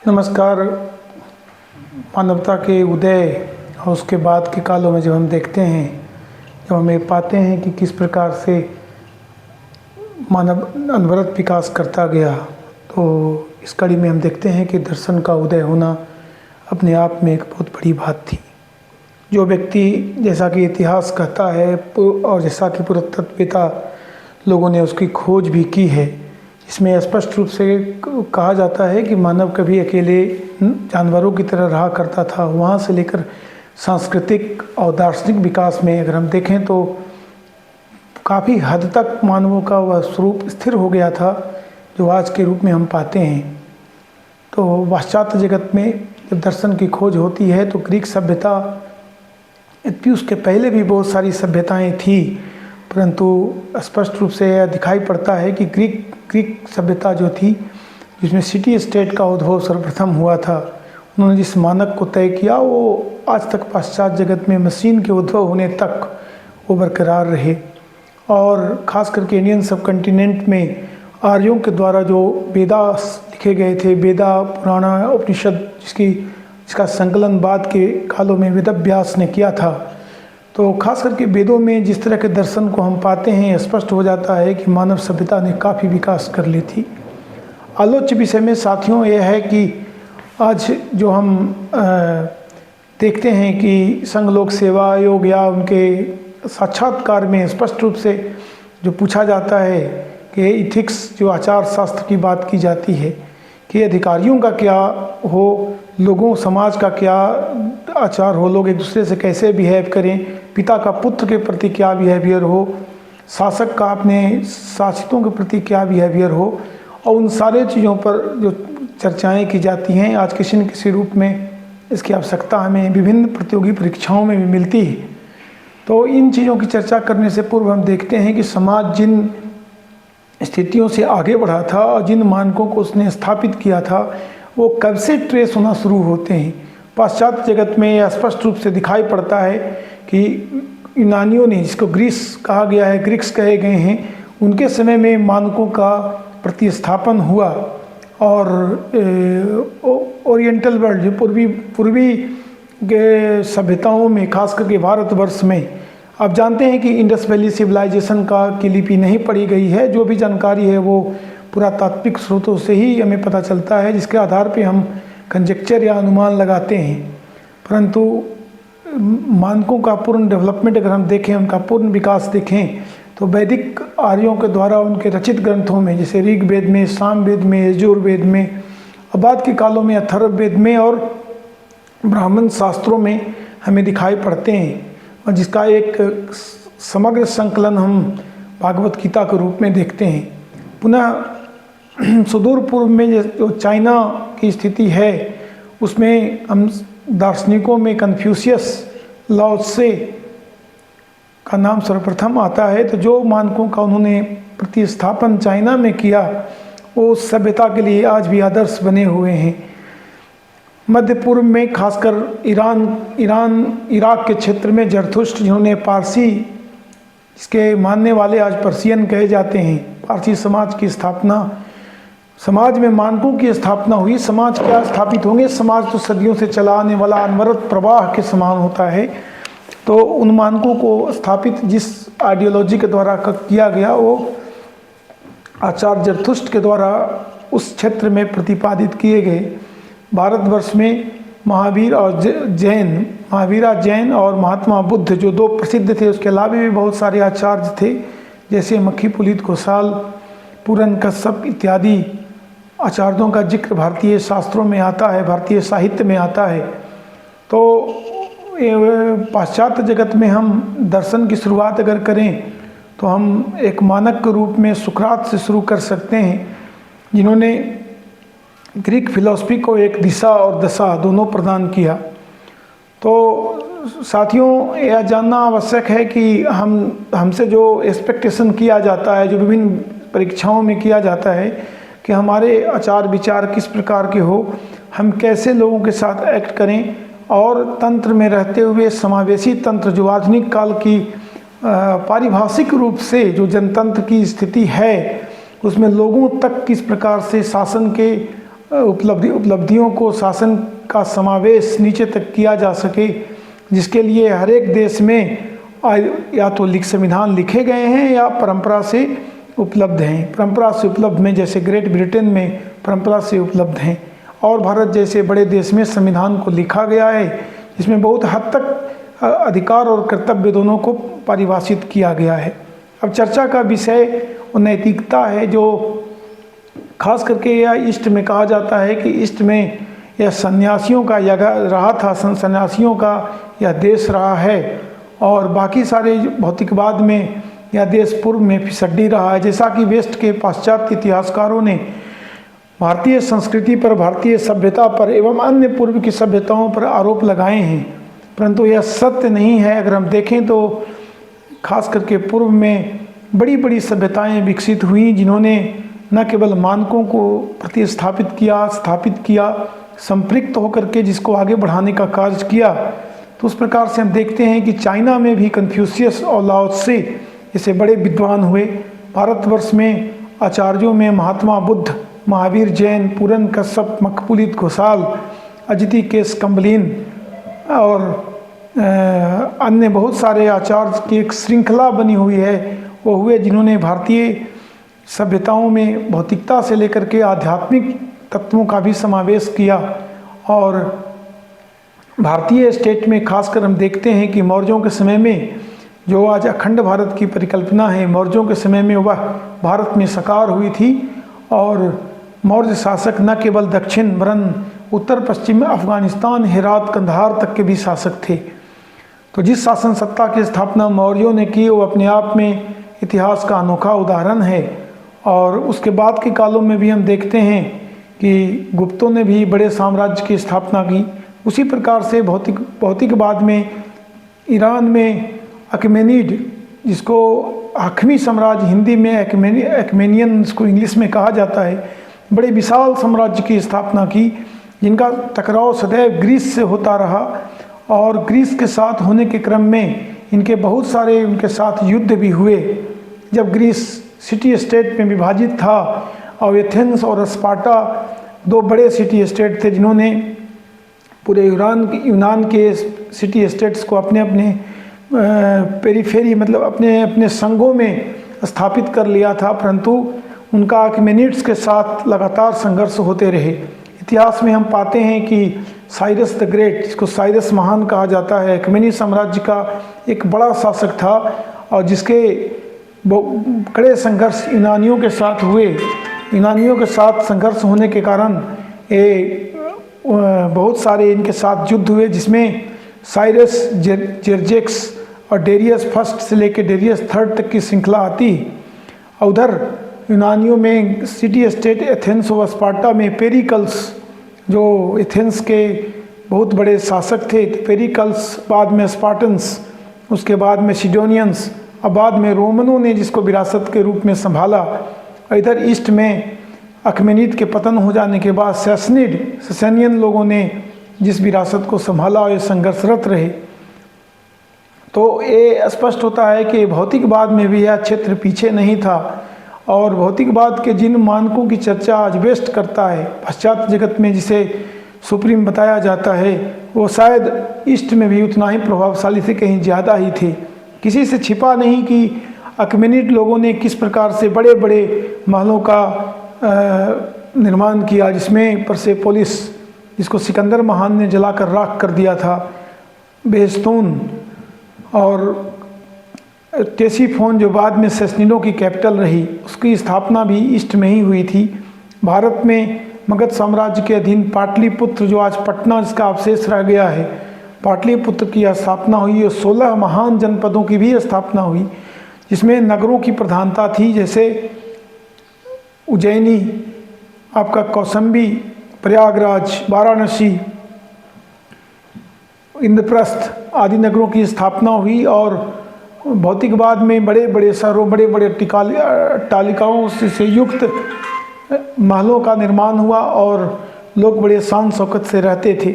नमस्कार। मानवता के उदय और उसके बाद के कालों में जब हम देखते हैं, जब हमें पाते हैं कि किस प्रकार से मानव अनवरत विकास करता गया, तो इस कड़ी में हम देखते हैं कि दर्शन का उदय होना अपने आप में एक बहुत बड़ी बात थी। जो व्यक्ति, जैसा कि इतिहास कहता है और जैसा कि पुरातत्ववेत्ता लोगों ने उसकी खोज भी की है, इसमें स्पष्ट रूप से कहा जाता है कि मानव कभी अकेले जानवरों की तरह रहा करता था। वहाँ से लेकर सांस्कृतिक और दार्शनिक विकास में अगर हम देखें तो काफ़ी हद तक मानवों का वह स्वरूप स्थिर हो गया था जो आज के रूप में हम पाते हैं। तो पाश्चात्य जगत में जब दर्शन की खोज होती है तो ग्रीक सभ्यता, यद्यपि उसके पहले भी बहुत सारी सभ्यताएं थी, परंतु स्पष्ट रूप से यह दिखाई पड़ता है कि ग्रीक सभ्यता जो थी, जिसमें सिटी स्टेट का उद्भव सर्वप्रथम हुआ था, उन्होंने जिस मानक को तय किया वो आज तक पाश्चात्य जगत में मशीन के उद्भव होने तक वो बरकरार रहे। और ख़ास करके इंडियन सब कॉन्टिनेंट में आर्यों के द्वारा जो वेदा लिखे गए थे, वेदा, पुराण, उपनिषद, जिसका संकलन बाद के कालों में वेदव्यास ने किया था, तो खास करके वेदों में जिस तरह के दर्शन को हम पाते हैं, स्पष्ट हो जाता है कि मानव सभ्यता ने काफ़ी विकास कर ली थी। आलोच्य विषय में साथियों यह है कि आज जो हम देखते हैं कि संघ लोक सेवा आयोग या उनके साक्षात्कार में स्पष्ट रूप से जो पूछा जाता है कि इथिक्स, जो आचार शास्त्र की बात की जाती है कि अधिकारियों का क्या हो, लोगों समाज का क्या आचार हो, लोग एक दूसरे से कैसे बिहेव करें, पिता का पुत्र के प्रति क्या बिहेवियर हो, शासक का अपने शासितों के प्रति क्या बिहेवियर हो, और उन सारे चीज़ों पर जो चर्चाएं की जाती हैं, आज किसी न किसी रूप में इसकी आवश्यकता हमें विभिन्न प्रतियोगी परीक्षाओं में भी मिलती है। तो इन चीज़ों की चर्चा करने से पूर्व हम देखते हैं कि समाज जिन स्थितियों से आगे बढ़ा था और जिन मानकों को उसने स्थापित किया था, वो कब से ट्रेस होना शुरू होते हैं। पाश्चात्य जगत में यह स्पष्ट रूप से दिखाई पड़ता है कि यूनानियों ने, जिसको ग्रीस कहा गया है, ग्रीक्स कहे गए हैं, उनके समय में मानकों का प्रतिस्थापन हुआ और ओरिएंटल वर्ल्ड, जो पूर्वी के सभ्यताओं में, खास करके भारतवर्ष में, आप जानते हैं कि इंडस वैली सिविलाइजेशन की लिपि नहीं पढ़ी गई है। जो भी जानकारी है वो पुरातात्विक स्रोतों से ही हमें पता चलता है, जिसके आधार पे हम कंजेक्चर या अनुमान लगाते हैं। परंतु मानकों का पूर्ण डेवलपमेंट अगर हम देखें, उनका पूर्ण विकास देखें, तो वैदिक आर्यों के द्वारा उनके रचित ग्रंथों में, जैसे ऋग्वेद में, सामवेद में, यजुर्वेद में, और बाद के कालों में अथर्ववेद में और ब्राह्मण शास्त्रों में हमें दिखाई पड़ते हैं, और जिसका एक समग्र संकलन हम भागवत गीता के रूप में देखते हैं। पुनः सुदूर पूर्व में जो चाइना की स्थिति है, उसमें हम दार्शनिकों में कन्फ्यूशियस, लाओ त्से का नाम सर्वप्रथम आता है। तो जो मानकों का उन्होंने प्रतिस्थापन चाइना में किया, वो उस सभ्यता के लिए आज भी आदर्श बने हुए हैं। मध्य पूर्व में, खासकर इराक के क्षेत्र में जरथुष्ट, जिन्होंने पारसी, इसके मानने वाले आज पर्शियन कहे जाते हैं, पारसी समाज की स्थापना, समाज में मानकों की स्थापना हुई। समाज क्या स्थापित होंगे, समाज तो सदियों से चला आने वाला अनवरत प्रवाह के समान होता है। तो उन मानकों को स्थापित जिस आइडियोलॉजी के द्वारा किया गया, वो आचार्य जरथुष्ट के द्वारा उस क्षेत्र में प्रतिपादित किए गए। भारतवर्ष में महावीरा जैन और महात्मा बुद्ध जो दो प्रसिद्ध थे, उसके अलावा भी बहुत सारे आचार्य थे, जैसे मक्खी पुलित घोषाल, पूरन कश्यप इत्यादि आचार्यों का जिक्र भारतीय शास्त्रों में आता है, भारतीय साहित्य में आता है। तो पाश्चात्य जगत में हम दर्शन की शुरुआत अगर करें तो हम एक मानक के रूप में सुकरात से शुरू कर सकते हैं, जिन्होंने ग्रीक फिलॉसफी को एक दिशा और दशा दोनों प्रदान किया। तो साथियों, यह जानना आवश्यक है कि हमसे जो एक्सपेक्टेशन किया जाता है, जो विभिन्न परीक्षाओं में किया जाता है कि हमारे आचार विचार किस प्रकार के हो, हम कैसे लोगों के साथ एक्ट करें, और तंत्र में रहते हुए समावेशी तंत्र, जो आधुनिक काल की पारिभाषिक रूप से जो जनतंत्र की स्थिति है, उसमें लोगों तक किस प्रकार से शासन के उपलब्धियों को शासन का समावेश नीचे तक किया जा सके, जिसके लिए हर एक देश में या तो संविधान लिखे गए हैं या परंपरा से उपलब्ध हैं। परंपरा से उपलब्ध में जैसे ग्रेट ब्रिटेन में परंपरा से उपलब्ध हैं, और भारत जैसे बड़े देश में संविधान को लिखा गया है, जिसमें बहुत हद तक अधिकार और कर्तव्य दोनों को परिभाषित किया गया है। अब चर्चा का विषय नैतिकता है, जो खास करके यह ईस्ट में कहा जाता है कि ईस्ट में यह सन्यासियों का जगह रहा था, सन्यासियों का यह देश रहा है, और बाकी सारे भौतिकवाद में यह देश पूर्व में फिसड्डी रहा है। जैसा कि वेस्ट के पाश्चात्य इतिहासकारों ने भारतीय संस्कृति पर, भारतीय सभ्यता पर एवं अन्य पूर्व की सभ्यताओं पर आरोप लगाए हैं, परंतु यह सत्य नहीं है। अगर हम देखें तो खास करके पूर्व में बड़ी बड़ी सभ्यताएं विकसित हुई, जिन्होंने न केवल मानकों को प्रतिस्थापित किया, स्थापित किया, संपृक्त होकर के जिसको आगे बढ़ाने का कार्य किया। तो उस प्रकार से हम देखते हैं कि चाइना में भी कन्फ्यूशियस और लाओ त्से जैसे बड़े विद्वान हुए। भारतवर्ष में आचार्यों में महात्मा बुद्ध, महावीर जैन, पूरन कश्यप, मकबूलित घोषाल, अजिति केस कम्बलीन और अन्य बहुत सारे आचार्य की एक श्रृंखला बनी हुई है, वो हुए जिन्होंने भारतीय सभ्यताओं में भौतिकता से लेकर के आध्यात्मिक तत्वों का भी समावेश किया। और भारतीय स्टेट में खासकर हम देखते हैं कि मौर्यों के समय में जो आज अखंड भारत की परिकल्पना है, मौर्यों के समय में वह भारत में साकार हुई थी, और मौर्य शासक न केवल दक्षिण वरन उत्तर पश्चिम अफगानिस्तान, हेरात, कंधार तक के भी शासक थे। तो जिस शासन सत्ता की स्थापना मौर्यों ने की, वो अपने आप में इतिहास का अनोखा उदाहरण है। और उसके बाद के कालों में भी हम देखते हैं कि गुप्तों ने भी बड़े साम्राज्य की स्थापना की। उसी प्रकार से भौतिकवाद में ईरान में अकमेनिड, जिसको हखमी साम्राज्य हिंदी में एक्मेनियन इसको इंग्लिश में कहा जाता है, बड़े विशाल साम्राज्य की स्थापना की, जिनका टकराव सदैव ग्रीस से होता रहा। और ग्रीस के साथ होने के क्रम में इनके बहुत सारे उनके साथ युद्ध भी हुए। जब ग्रीस सिटी स्टेट में विभाजित था, और एथेंस और स्पार्टा दो बड़े सिटी स्टेट थे, जिन्होंने पूरे यूनान के सिटी स्टेट्स को अपने अपने पेरीफेरी मतलब अपने अपने संघों में स्थापित कर लिया था, परंतु उनका अकमेनिड्स के साथ लगातार संघर्ष होते रहे। इतिहास में हम पाते हैं कि साइरस द ग्रेट, जिसको साइरस महान कहा जाता है, अकमेनी साम्राज्य का एक बड़ा शासक था, और जिसके कड़े संघर्ष यूनानियों के साथ हुए। यूनानियों के साथ संघर्ष होने के कारण ये बहुत सारे इनके साथ युद्ध हुए, जिसमें साइरस, जेर्जेक्स और डेरियस फर्स्ट से लेकर डेरियस थर्ड तक की श्रृंखला आती। और उधर यूनानियों में सिटी स्टेट एथेंस और स्पार्टा में पेरिकल्स, जो एथेंस के बहुत बड़े शासक थे, पेरिकल्स, बाद में स्पार्टन्स, उसके बाद में सिडोनियंस, और बाद में रोमनों ने जिसको विरासत के रूप में संभाला। और इधर ईस्ट में अखमेनीद के पतन हो जाने के बाद सैसनियन लोगों ने जिस विरासत को संभाला और ये संघर्षरत रहे। तो ये स्पष्ट होता है कि भौतिकवाद में भी यह क्षेत्र पीछे नहीं था, और भौतिकवाद के जिन मानकों की चर्चा आज वेस्ट करता है पाश्चात्य जगत में, जिसे सुप्रीम बताया जाता है, वो शायद ईस्ट में भी उतना ही प्रभावशाली से कहीं ज़्यादा ही थे। किसी से छिपा नहीं कि अकमेनिड लोगों ने किस प्रकार से बड़े बड़े महलों का निर्माण किया, जिसमें परसेपोलिस, जिसको सिकंदर महान ने जलाकर राख कर दिया था, बेहस्तून और टेसीफोन जो बाद में सैसनिडों की कैपिटल रही, उसकी स्थापना भी ईस्ट में ही हुई थी। भारत में मगध साम्राज्य के अधीन पाटलिपुत्र, जो आज पटना जिसका अवशेष रह गया है, पाटलिपुत्र की स्थापना हुई, और 16 महान जनपदों की भी स्थापना हुई, जिसमें नगरों की प्रधानता थी, जैसे उज्जैनी, आपका कौसंबी, प्रयागराज, वाराणसी, इंद्रप्रस्थ आदि नगरों की स्थापना हुई। और भौतिकवाद में बड़े बड़े शहरों, बड़े बड़े अट्टालिकाओं से युक्त महलों का निर्माण हुआ, और लोग बड़े शान शौकत से रहते थे।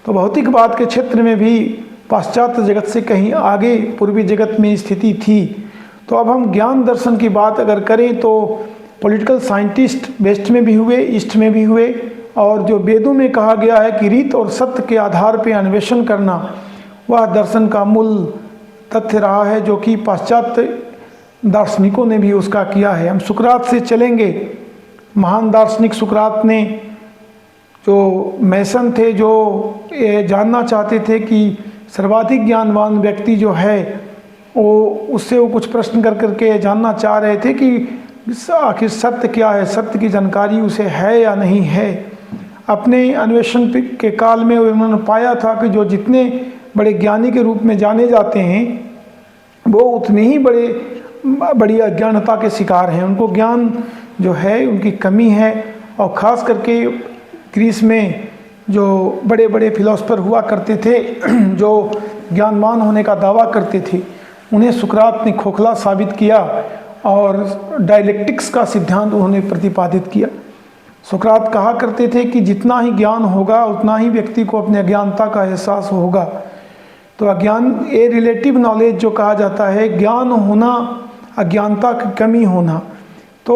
तो भौतिकवाद के क्षेत्र में भी पाश्चात्य जगत से कहीं आगे पूर्वी जगत में स्थिति थी। तो अब हम ज्ञान दर्शन की बात अगर करें तो पॉलिटिकल साइंटिस्ट वेस्ट में भी हुए, ईस्ट में भी हुए, और जो वेदों में कहा गया है कि रीत और सत्य के आधार पर अन्वेषण करना, वह दर्शन का मूल तथ्य रहा है, जो कि पाश्चात्य दार्शनिकों ने भी उसका किया है। हम सुकरात से चलेंगे। महान दार्शनिक सुकरात ने, जो मैसन थे, जो ये जानना चाहते थे कि सर्वाधिक ज्ञानवान व्यक्ति जो है उससे वो कुछ प्रश्न कर करके जानना चाह रहे थे कि आखिर सत्य क्या है, सत्य की जानकारी उसे है या नहीं है। अपने अन्वेषण के काल में उन्होंने पाया था कि जो जितने बड़े ज्ञानी के रूप में जाने जाते हैं वो उतने ही बड़ी अज्ञानता के शिकार हैं। उनको ज्ञान जो है उनकी कमी है। और ख़ास करके ग्रीस में जो बड़े बड़े फिलोसफर हुआ करते थे, जो ज्ञानवान होने का दावा करते थे, उन्हें सुकरात ने खोखला साबित किया और डायलेक्टिक्स का सिद्धांत उन्होंने प्रतिपादित किया। सुकरात कहा करते थे कि जितना ही ज्ञान होगा उतना ही व्यक्ति को अपने अज्ञानता का एहसास होगा। तो अज्ञान, ये रिलेटिव नॉलेज जो कहा जाता है, ज्ञान होना, अज्ञानता की कमी होना, तो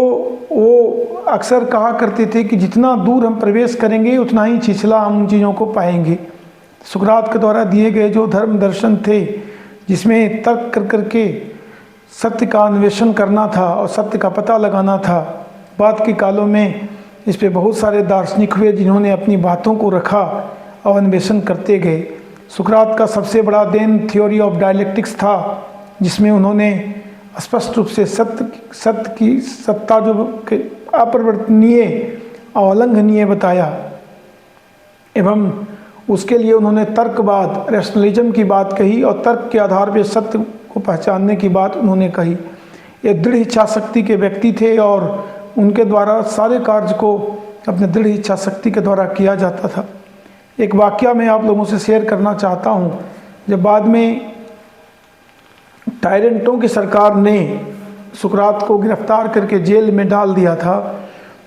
वो अक्सर कहा करते थे कि जितना दूर हम प्रवेश करेंगे उतना ही छिछला हम उन चीज़ों को पाएंगे। सुकरात के द्वारा दिए गए जो धर्म दर्शन थे, जिसमें तर्क कर करके सत्य का अन्वेषण करना था और सत्य का पता लगाना था, बाद के कालों में इस पे बहुत सारे दार्शनिक हुए जिन्होंने अपनी बातों को रखा और अन्वेषण करते गए। सुकरात का सबसे बड़ा देन थ्योरी ऑफ डायलेक्टिक्स था, जिसमें उन्होंने स्पष्ट रूप से सत्य की सत्ता जो अपरिवर्तनीय और अलंघनीय बताया, एवं उसके लिए उन्होंने तर्कवाद, रैशनलिज्म की बात कही और तर्क के आधार पर सत्य को पहचानने की बात उन्होंने कही। ये दृढ़ इच्छा शक्ति के व्यक्ति थे और उनके द्वारा सारे कार्य को अपने दृढ़ इच्छा शक्ति के द्वारा किया जाता था। एक वाकया मैं आप लोगों से शेयर करना चाहता हूँ। जब बाद में टायरेंटों की सरकार ने सुकरात को गिरफ्तार करके जेल में डाल दिया था,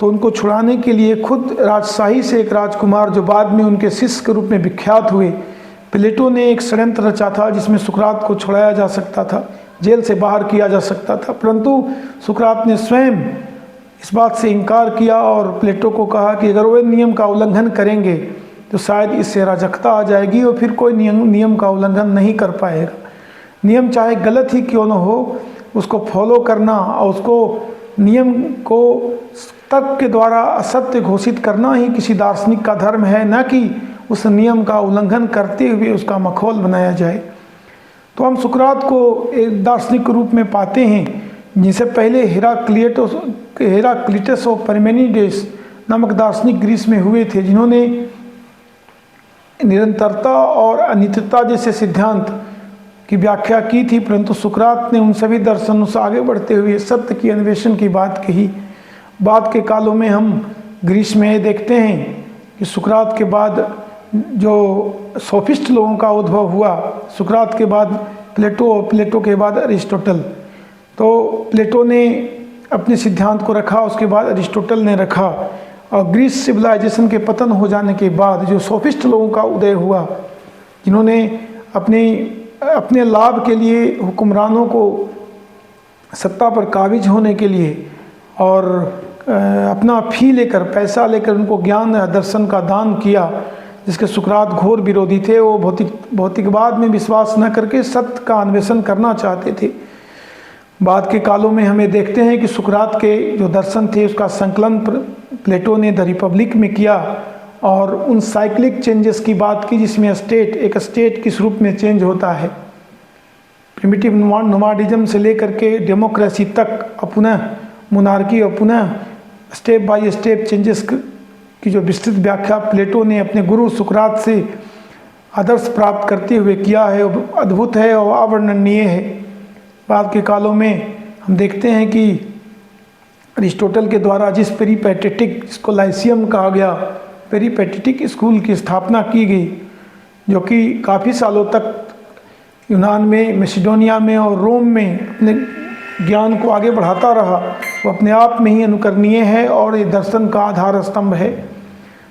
तो उनको छुड़ाने के लिए खुद राजशाही से एक राजकुमार, जो बाद में उनके शिष्य के रूप में विख्यात हुए, प्लेटो ने एक षड्यंत्र रचा था जिसमें सुकरात को छुड़ाया जा सकता था, जेल से बाहर किया जा सकता था। परंतु सुकरात ने स्वयं इस बात से इनकार किया और प्लेटो को कहा कि अगर वे नियम का उल्लंघन करेंगे तो शायद इससे अराजकता आ जाएगी और फिर कोई नियम का उल्लंघन नहीं कर पाएगा। नियम चाहे गलत ही क्यों न हो, उसको फॉलो करना और उसको नियम को तर्क के द्वारा असत्य घोषित करना ही किसी दार्शनिक का धर्म है, न कि उस नियम का उल्लंघन करते हुए उसका मखौल बनाया जाए। तो हम सुकरात को एक दार्शनिक के रूप में पाते हैं, जिनसे पहले हेराक्लिटस ऑफ पार्मेनिडेस नामक दार्शनिक ग्रीस में हुए थे, जिन्होंने निरंतरता और अनित्यता जैसे सिद्धांत की व्याख्या की थी। परंतु सुकरात ने उन सभी दर्शनों से आगे बढ़ते हुए सत्य की अन्वेषण की बात कही। बाद के कालों में हम ग्रीस में देखते हैं कि सुकरात के बाद जो सोफिस्ट लोगों का उद्भव हुआ, सुकरात के बाद प्लेटो के बाद अरिस्टोटल। तो प्लेटो ने अपने सिद्धांत को रखा, उसके बाद अरिस्टोटल ने रखा, और ग्रीस सिविलाइजेशन के पतन हो जाने के बाद जो सोफिस्ट लोगों का उदय हुआ, जिन्होंने अपने लाभ के लिए हुक्मरानों को सत्ता पर काबिज होने के लिए और अपना फी लेकर, पैसा लेकर उनको ज्ञान या दर्शन का दान किया, जिसके सुकरात घोर विरोधी थे। वो भौतिकवाद में विश्वास न करके सत्य का अन्वेषण करना चाहते थे। बाद के कालों में हमें देखते हैं कि सुकरात के जो दर्शन थे उसका संकलन प्लेटो ने द रिपब्लिक में किया और उन साइक्लिक चेंजेस की बात की, जिसमें एक स्टेट किस रूप में चेंज होता है, प्रिमिटिव नोमाडिज्म से लेकर के डेमोक्रेसी तक, और पुनः मोनार्की, और पुनः स्टेप बाय स्टेप चेंजेस की जो विस्तृत व्याख्या प्लेटो ने अपने गुरु सुकरात से आदर्श प्राप्त करते हुए किया है, अद्भुत है और अवर्णनीय है। बाद के कालों में हम देखते हैं कि अरिस्टोटल के द्वारा जिस पेरीपैटेटिक, जिसको लाइसियम कहा गया, पेरीपैटेटिक स्कूल की स्थापना की गई, जो कि काफ़ी सालों तक यूनान में, मैसिडोनिया में और रोम में अपने ज्ञान को आगे बढ़ाता रहा, वो अपने आप में ही अनुकरणीय है और ये दर्शन का आधार स्तंभ है।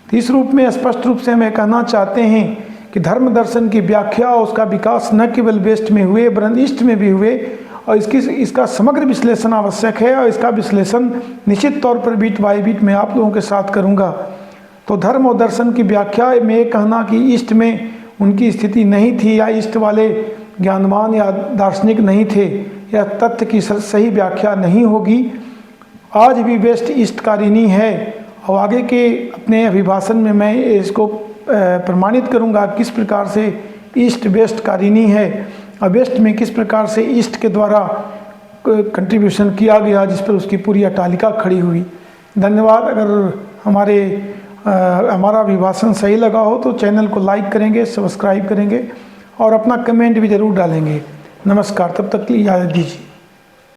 तो इस रूप में स्पष्ट रूप से हमें कहना चाहते हैं कि धर्म दर्शन की व्याख्या और उसका विकास न केवल वेस्ट में हुए वरन ईस्ट में भी हुए, और इसका समग्र विश्लेषण आवश्यक है, और इसका विश्लेषण निश्चित तौर पर बीट बाय बीट मैं आप लोगों के साथ करूंगा। तो धर्म और दर्शन की व्याख्या में ये कहना कि ईस्ट में उनकी स्थिति नहीं थी या ईस्ट वाले ज्ञानवान या दार्शनिक नहीं थे, यह तथ्य की सही व्याख्या नहीं होगी। आज भी वेस्ट ईस्ट का ऋणी है और आगे के अपने अभिभाषण में मैं इसको प्रमाणित करूंगा किस प्रकार से ईस्ट वेस्ट का ऋणी है और वेस्ट में किस प्रकार से ईस्ट के द्वारा कंट्रीब्यूशन किया गया, जिस पर उसकी पूरी अट्टालिका खड़ी हुई। धन्यवाद। अगर हमारा अभिभाषण सही लगा हो तो चैनल को लाइक करेंगे, सब्सक्राइब करेंगे और अपना कमेंट भी ज़रूर डालेंगे। नमस्कार, तब तक के लिए इजाज़त दीजिए।